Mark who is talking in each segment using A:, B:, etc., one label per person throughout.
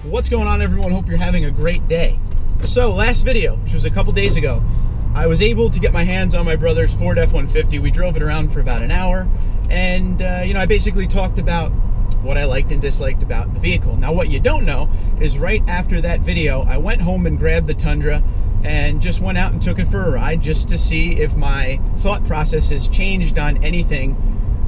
A: What's going on, everyone? Hope you're having a great day. So last video, which was a couple days ago, I was able to get my hands on my brother's Ford F-150. We drove it around for about an hour, and I basically talked about what I liked and disliked about the vehicle. Now, what you don't know is right after that video, I went home and grabbed the Tundra and just went out and took it for a ride just to see if my thought process has changed on anything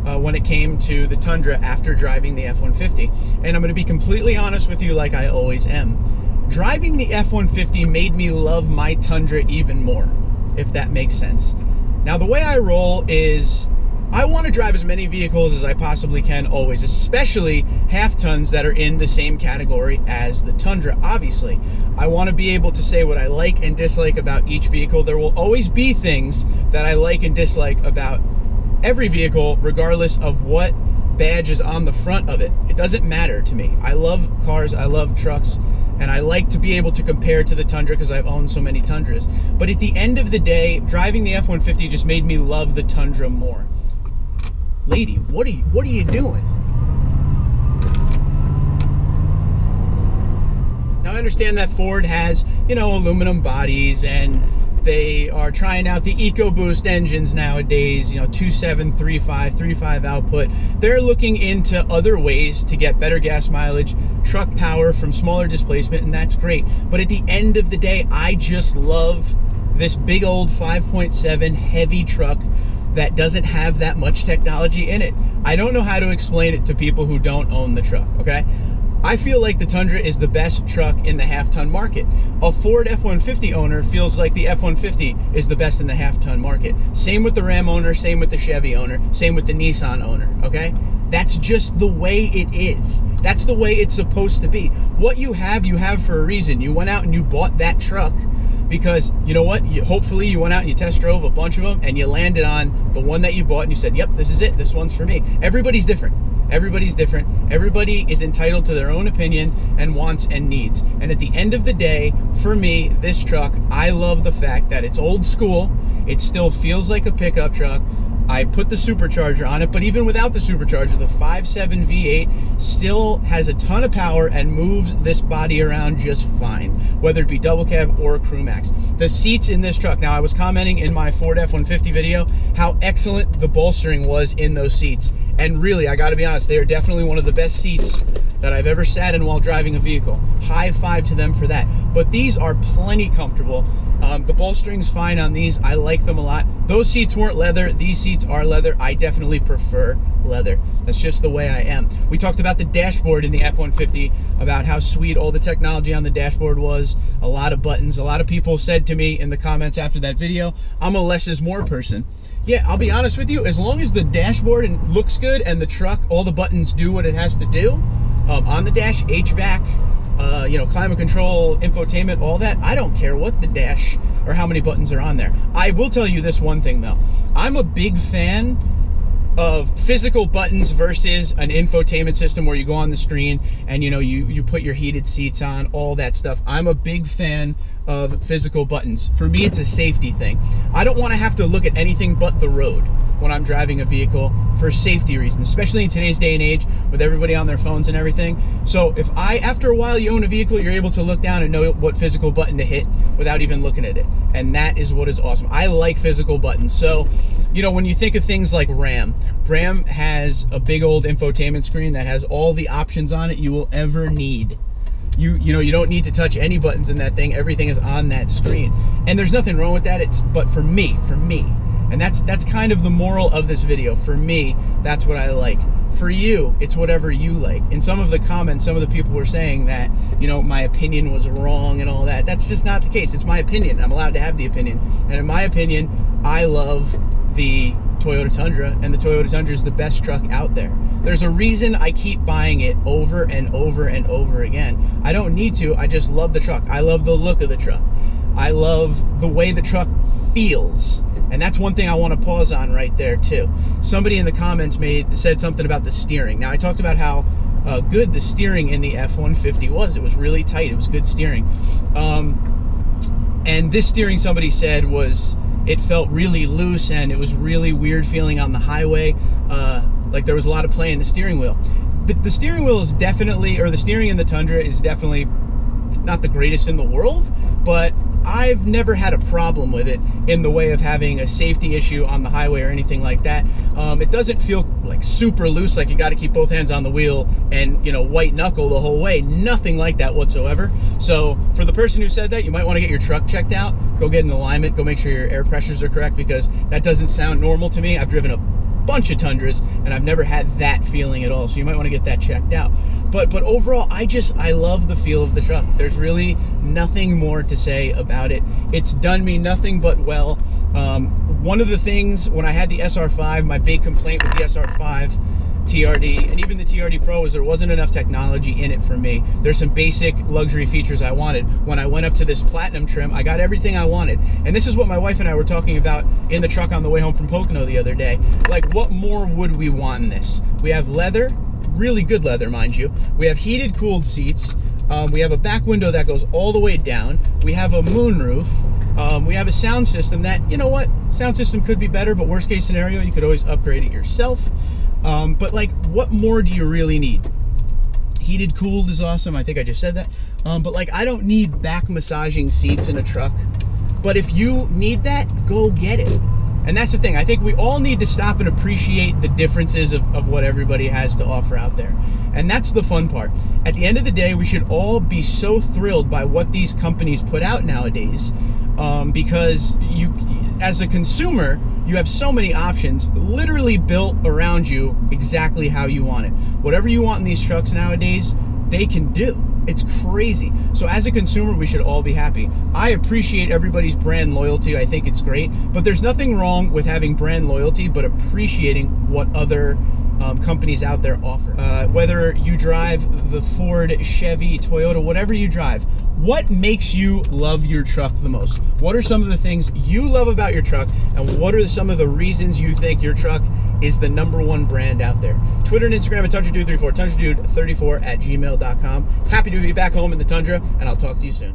A: when it came to the Tundra after driving the F-150. And I'm going to be completely honest with you, like I always am. Driving the F-150 made me love my Tundra even more, if that makes sense. Now, the way I roll is I want to drive as many vehicles as I possibly can always, especially half-tons that are in the same category as the Tundra, obviously. I want to be able to say what I like and dislike about each vehicle. There will always be things that I like and dislike about every vehicle, regardless of what badge is on the front of it. It doesn't matter to me. I love cars, I love trucks, and I like to be able to compare to the Tundra because I've owned so many Tundras. But at the end of the day, driving the F-150 just made me love the Tundra more. Lady, what are you doing? Now, I understand that Ford has, aluminum bodies, and they are trying out the EcoBoost engines nowadays, 2.7, 3.5, 3.5 output. They're looking into other ways to get better gas mileage, truck power from smaller displacement, and that's great. But at the end of the day, I just love this big old 5.7 heavy truck that doesn't have that much technology in it. I don't know how to explain it to people who don't own the truck, okay? I feel like the Tundra is the best truck in the half-ton market. A Ford F-150 owner feels like the F-150 is the best in the half-ton market. Same with the Ram owner, same with the Chevy owner, same with the Nissan owner, okay? That's just the way it is. That's the way it's supposed to be. What you have for a reason. You went out and you bought that truck because, you know what? Hopefully you went out and you test drove a bunch of them and you landed on the one that you bought and you said, yep, this is it. This one's for me. Everybody's different. Everybody's different. Everybody is entitled to their own opinion and wants and needs. And at the end of the day, for me, this truck, I love the fact that it's old school. It still feels like a pickup truck. I put the supercharger on it, but even without the supercharger, the 5.7 V8 still has a ton of power and moves this body around just fine, whether it be double cab or crew max. The seats in this truck, now I was commenting in my Ford F-150 video how excellent the bolstering was in those seats. And really, I gotta be honest, they are definitely one of the best seats that I've ever sat in while driving a vehicle. High five to them for that. But these are plenty comfortable. The bolstering's fine on these. I like them a lot. Those seats weren't leather. These seats are leather. I definitely prefer leather. That's just the way I am. We talked about the dashboard in the F-150, about how sweet all the technology on the dashboard was. A lot of buttons. A lot of people said to me in the comments after that video, I'm a less is more person. Yeah, I'll be honest with you, as long as the dashboard looks good and the truck, all the buttons do what it has to do, on the dash, HVAC, climate control, infotainment, all that, I don't care what the dash or how many buttons are on there. I will tell you this one thing though. I'm a big fan of physical buttons versus an infotainment system where you go on the screen and you put your heated seats on, all that stuff. I'm a big fan of physical buttons. For me, it's a safety thing. I don't want to have to look at anything but the road when I'm driving a vehicle for safety reasons, especially in today's day and age with everybody on their phones and everything. So if after a while you own a vehicle, you're able to look down and know what physical button to hit without even looking at it. And that is what is awesome. I like physical buttons. So, when you think of things like Ram has a big old infotainment screen that has all the options on it you will ever need. You don't need to touch any buttons in that thing. Everything is on that screen. And there's nothing wrong with that. But for me. And that's kind of the moral of this video. For me, that's what I like. For you, it's whatever you like. In some of the comments, some of the people were saying that, my opinion was wrong and all that. That's just not the case. It's my opinion. I'm allowed to have the opinion. And in my opinion, I love the Toyota Tundra, and the Toyota Tundra is the best truck out there. There's a reason I keep buying it over and over and over again. I don't need to. I just love the truck. I love the look of the truck. I love the way the truck feels. And that's one thing I want to pause on right there too. Somebody in the comments said something about the steering. Now, I talked about how good the steering in the F-150 was. It was really tight. It was good steering. And this steering, somebody said, it felt really loose and it was really weird feeling on the highway. Like there was a lot of play in the steering wheel. the steering wheel is definitely, or the steering in the Tundra is definitely not the greatest in the world, but I've never had a problem with it in the way of having a safety issue on the highway or anything like that. It doesn't feel like super loose, like you got to keep both hands on the wheel and, you know, white knuckle the whole way. Nothing like that whatsoever. So for the person who said that, you might want to get your truck checked out. Go get an alignment. Go make sure your air pressures are correct, because that doesn't sound normal to me. I've driven a bunch of Tundras and I've never had that feeling at all, so you might want to get that checked out. But overall, I love the feel of the truck. There's really nothing more to say about it. It's done me nothing but well. One of the things when I had the SR5, my big complaint with the SR5 TRD and even the TRD Pro was there wasn't enough technology in it for me. There's some basic luxury features I wanted. When I went up to this platinum trim, I got everything I wanted. And this is what my wife and I were talking about in the truck on the way home from Pocono the other day. Like, what more would we want in this? We have leather, really good leather, mind you. We have heated, cooled seats. We have a back window that goes all the way down. We have a moonroof. We have a sound system that, you know what, sound system could be better, but worst case scenario, you could always upgrade it yourself. But like, what more do you really need? Heated, cooled is awesome. I think I just said that. But like, I don't need back massaging seats in a truck. But if you need that, go get it. And that's the thing. I think we all need to stop and appreciate the differences of what everybody has to offer out there. And that's the fun part. At the end of the day, we should all be so thrilled by what these companies put out nowadays, because you, as a consumer, you have so many options literally built around you exactly how you want it. Whatever you want in these trucks nowadays, they can do. It's crazy. So as a consumer, we should all be happy. I appreciate everybody's brand loyalty. I think it's great. But there's nothing wrong with having brand loyalty, but appreciating what other companies out there offer. Whether you drive the Ford, Chevy, Toyota, whatever you drive, what makes you love your truck the most? What are some of the things you love about your truck, and what are some of the reasons you think your truck is the #1 brand out there? Twitter and Instagram at TundraDude34, TundraDude34 at gmail.com. Happy to be back home in the Tundra, and I'll talk to you soon.